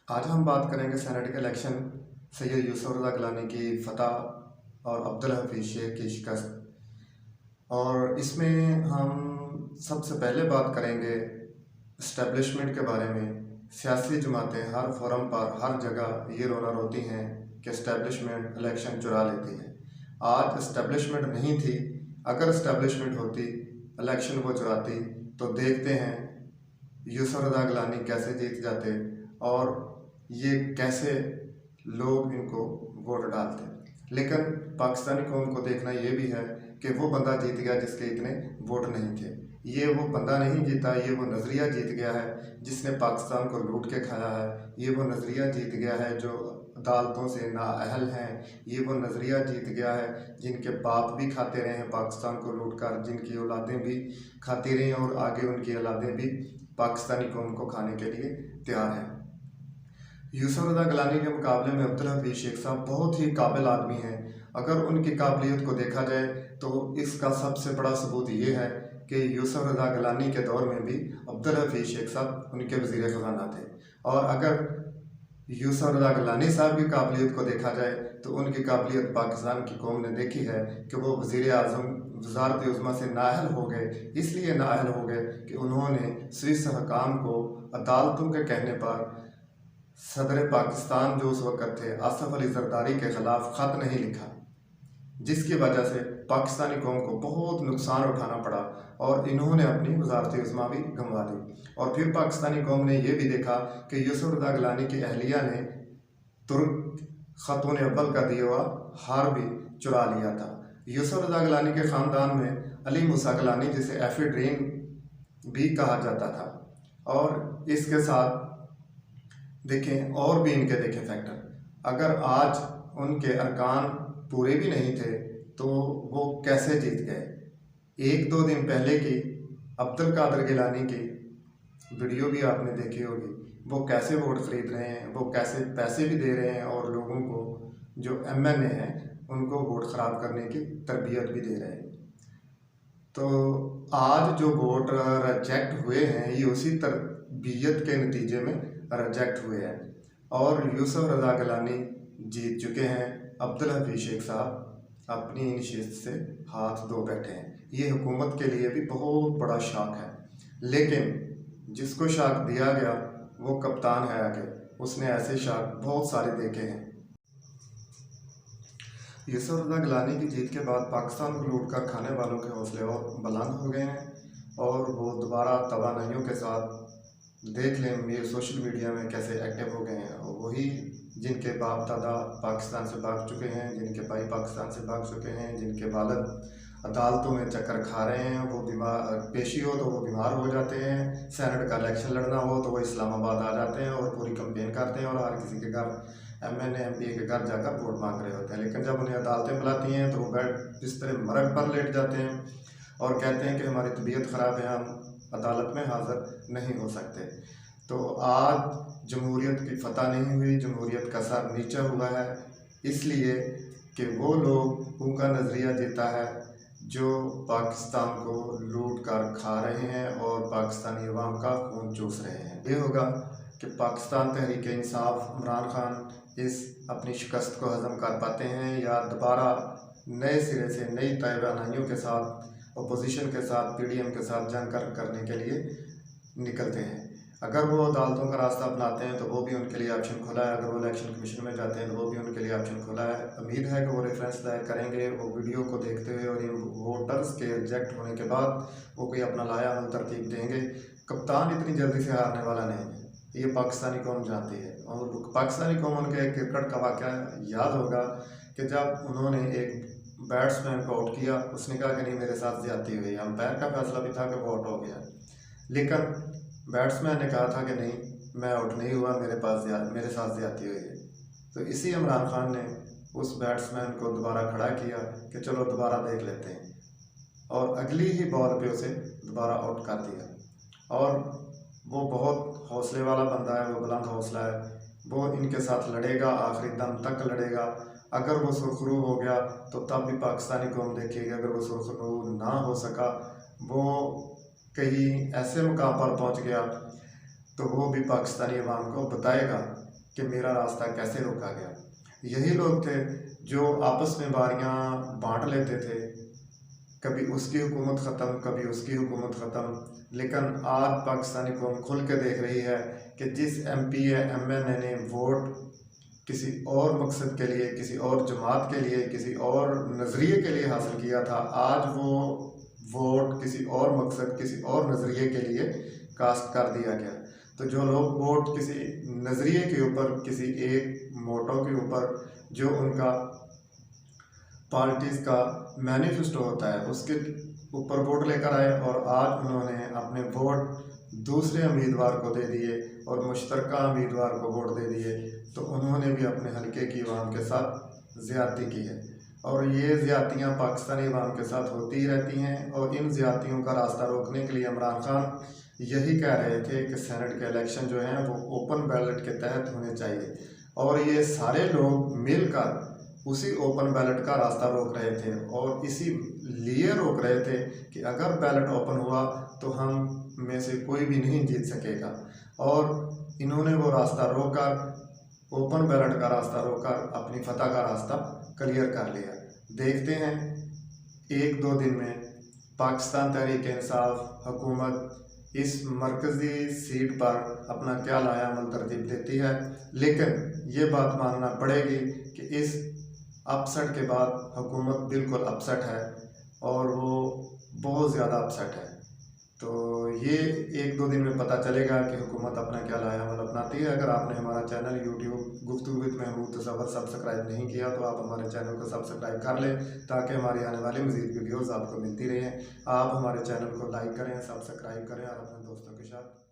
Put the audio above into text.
आज हम बात करेंगे सेनेट के इलेक्शन सैयद यूसुफ रज़ा गिलानी की फतह और अब्दुल हफीज़ शेख की शिकस्त। और इसमें हम सबसे पहले बात करेंगे इस्टेब्लिशमेंट के बारे में। सियासी जमातें हर फोरम पर हर जगह ये रोना रोती हैं कि इस्टेब्लिशमेंट इलेक्शन चुरा लेती है। आज इस्टेब्लिशमेंट नहीं थी, अगर इस्टेब्लिशमेंट होती इलेक्शन वो चुराती तो देखते हैं यूसुफ रज़ा गिलानी कैसे जीत जाते और ये कैसे लोग इनको वोट डालते। लेकिन पाकिस्तानी कौम को देखना ये भी है कि वो बंदा जीत गया जिसके इतने वोट नहीं थे। ये वो बंदा नहीं जीता, ये वो नज़रिया जीत गया है जिसने पाकिस्तान को लूट के खाया है। ये वो नज़रिया जीत गया है जो अदालतों से नाअहल हैं। ये वो नज़रिया जीत गया है जिनके बाप भी खाते रहे हैं पाकिस्तान को लूट कर, जिनकी औलादें भी खाती रही और आगे उनकी औलादें भी पाकिस्तानी कौम को खाने के लिए तैयार हैं। यूसुफ रज़ा गिलानी के मुकाबले में अब्दुल हफीज़ शेख साहब बहुत ही काबिल आदमी हैं। अगर उनकी काबिलियत को देखा जाए तो इसका सबसे बड़ा सबूत ये है कि यूसुफ रज़ा गिलानी के दौर में भी अब्दुल हफीज़ शेख साहब उनके वज़ीर ख़ज़ाना थे। और अगर यूसुफ रज़ा गिलानी साहब की काबिलियत को देखा जाए तो उनकी काबिलियत पाकिस्तान की कौम ने देखी है कि वो वज़ीर आज़म वज़ारत उज़्मा से नाअहल हो गए। इसलिए नाअहल हो गए कि उन्होंने स्विस हकाम को अदालतों के कहने पर सदर पाकिस्तान जो उस वक़्त थे आसफ अली ज़रदारी के ख़िलाफ़ ख़त नहीं लिखा, जिसकी वजह से पाकिस्तानी कौम को बहुत नुकसान उठाना पड़ा और इन्होंने अपनी वज़ारत उज़्मा भी गंवा दी। और फिर पाकिस्तानी कौम ने यह भी देखा कि यूसुफ रज़ा गिलानी की अहलिया ने तुर्क ख़तून अव्वल का दिया हुआ हार भी चुरा लिया था। यूसुफ रज़ा गिलानी के ख़ानदान में अली मूसा गिलानी जिसे एफिड्रीन भी कहा जाता था। और इसके साथ देखें और भी इनके देखें फैक्टर, अगर आज उनके अरकान पूरे भी नहीं थे तो वो कैसे जीत गए। एक दो दिन पहले की अब्दुल कादिर गिलानी की वीडियो भी आपने देखी होगी, वो कैसे वोट ख़रीद रहे हैं, वो कैसे पैसे भी दे रहे हैं और लोगों को जो MNA हैं उनको वोट ख़राब करने की तरबियत भी दे रहे हैं। तो आज जो वोट रिजेक्ट हुए हैं ये उसी तरबियत के नतीजे में रिजेक्ट हुए हैं और यूसुफ रज़ा गिलानी जीत चुके हैं। अब्दुल हफीज़ शेख साहब अपनी नशिस्त से हाथ धो बैठे हैं। ये हुकूमत के लिए भी बहुत बड़ा शॉक है, लेकिन जिसको शॉक दिया गया वो कप्तान है आगे, उसने ऐसे शॉक बहुत सारे देखे हैं। यूसुफ रज़ा गिलानी की जीत के बाद पाकिस्तान को लूट कर खाने वालों के हौसले और बुलंद हो गए हैं और वो दोबारा तवानाइयों के साथ देख लें ये सोशल मीडिया में कैसे एक्टिव हो गए हैं। और वही जिनके बाप दादा पाकिस्तान से भाग चुके हैं, जिनके भाई पाकिस्तान से भाग चुके हैं, जिनके वालिद अदालतों में चक्कर खा रहे हैं, वो बीमार पेशी हो तो वो बीमार हो जाते हैं, सेनेट का इलेक्शन लड़ना हो तो वो इस्लामाबाद आ जाते हैं और पूरी कंपेन करते हैं और हर किसी के घर MNA MP के घर जाकर वोट मांग रहे होते हैं। लेकिन जब उन्हें अदालतें बुलाती हैं तो वो बेड बिस्तर मरग पर लेट जाते हैं और कहते हैं कि हमारी तबीयत ख़राब है, हम अदालत में हाज़िर नहीं हो सकते। तो आज जमहूरियत की फतह नहीं हुई, जमहूरियत का सर नीचा हुआ है, इसलिए कि वो लोगों का नज़रिया जीता है जो पाकिस्तान को लूट कर खा रहे हैं और पाकिस्तानी अवाम का खून चूस रहे हैं। ये होगा कि पाकिस्तान तहरीक इंसाफ इमरान खान इस अपनी शिकस्त को हज़म कर पाते हैं या दोबारा नए सिरे से नई तवानाइयों के साथ अपोजिशन के साथ PDM के साथ जंग करने के लिए निकलते हैं। अगर वो अदालतों का रास्ता अपनाते हैं तो वो भी उनके लिए ऑप्शन खुला है, अगर वो इलेक्शन कमीशन में जाते हैं तो वो भी उनके लिए ऑप्शन खुला है। उम्मीद है कि वो रेफरेंस दायर करेंगे, वो वीडियो को देखते हुए और इन वोटर्स के रिजेक्ट होने के बाद वो कोई अपना लाया अमल तरतीब देंगे। कप्तान इतनी जल्दी से हारने वाला नहीं है, ये पाकिस्तानी कौम जानती है। और पाकिस्तानी कौम उनके एक क्रिकेट का वाक़या याद होगा कि जब उन्होंने एक बैट्समैन को आउट किया, उसने कहा कि नहीं मेरे साथ ज़्यादती हुई, अंपायर का फैसला भी था कि वो आउट हो गया, लेकिन बैट्समैन ने कहा था कि नहीं मैं आउट नहीं हुआ, मेरे साथ ज़्यादती हुई है। तो इसी इमरान खान ने उस बैट्समैन को दोबारा खड़ा किया कि चलो दोबारा देख लेते हैं और अगली ही बॉल पे उसे दोबारा आउट कर दिया। और वो बहुत हौसले वाला बंदा है, वो बुलंद हौसला है, वो इनके साथ लड़ेगा, आखिरी दम तक लड़ेगा। अगर वो सुरखरू हो गया तो तब भी पाकिस्तानी कौम देखेगी, अगर वो सुरखरू ना हो सका, वो कहीं ऐसे मुकाम पर पहुंच गया तो वो भी पाकिस्तानी अवाम को बताएगा कि मेरा रास्ता कैसे रोका गया। यही लोग थे जो आपस में बारियां बांट लेते थे, कभी उसकी हुकूमत ख़त्म कभी उसकी हुकूमत ख़त्म। लेकिन आज पाकिस्तानी कौम खुल के देख रही है कि जिस MP या MNA ने वोट किसी और मकसद के लिए, किसी और जमात के लिए, किसी और नज़रिए के लिए हासिल किया था, आज वो वोट किसी और मकसद, किसी और नज़रिए के लिए कास्ट कर दिया गया। तो जो लोग वोट किसी नज़रिए के ऊपर, किसी एक मोटो के ऊपर, जो उनका पार्टीज़ का मैनिफेस्टो होता है, उसके ऊपर वोट लेकर आए और आज उन्होंने अपने वोट दूसरे उम्मीदवार को दे दिए और मुश्तरका उम्मीदवार को वोट दे दिए, तो उन्होंने भी अपने हलके की अवाम के साथ ज़्यादती की है। और ये ज़्यादतियाँ पाकिस्तानी अवाम के साथ होती ही रहती हैं। और इन ज़्यादतियों का रास्ता रोकने के लिए इमरान खान यही कह रहे थे कि सेनेट के इलेक्शन जो हैं वो ओपन बैलेट के तहत होने चाहिए, और ये सारे लोग मिलकर उसी ओपन बैलेट का रास्ता रोक रहे थे और इसी लिए रोक रहे थे कि अगर बैलेट ओपन हुआ तो हम में से कोई भी नहीं जीत सकेगा। और इन्होंने वो रास्ता रोककर, ओपन बैलेट का रास्ता रोककर अपनी फतह का रास्ता क्लियर कर लिया। देखते हैं 1-2 दिन में पाकिस्तान तहरीक इंसाफ हुकूमत इस मरकज़ी सीट पर अपना क्या लायामल तरतीब देती है। लेकिन ये बात मानना पड़ेगी कि इस अपसेट के बाद हुकूमत बिल्कुल अपसेट है और वो बहुत ज़्यादा अपसेट है। तो ये 1-2 दिन में पता चलेगा कि हुकूमत अपना क्या लायामल अपनाती है। अगर आपने हमारा चैनल YouTube गुफ्तगू विद महमूद तसव्वुर सब्सक्राइब नहीं किया तो आप हमारे चैनल को सब्सक्राइब कर लें, ताकि हमारी आने वाली मज़ीद वीडियोज़ आपको मिलती रहें। आप हमारे चैनल को लाइक करें, सब्सक्राइब करें और अपने दोस्तों के साथ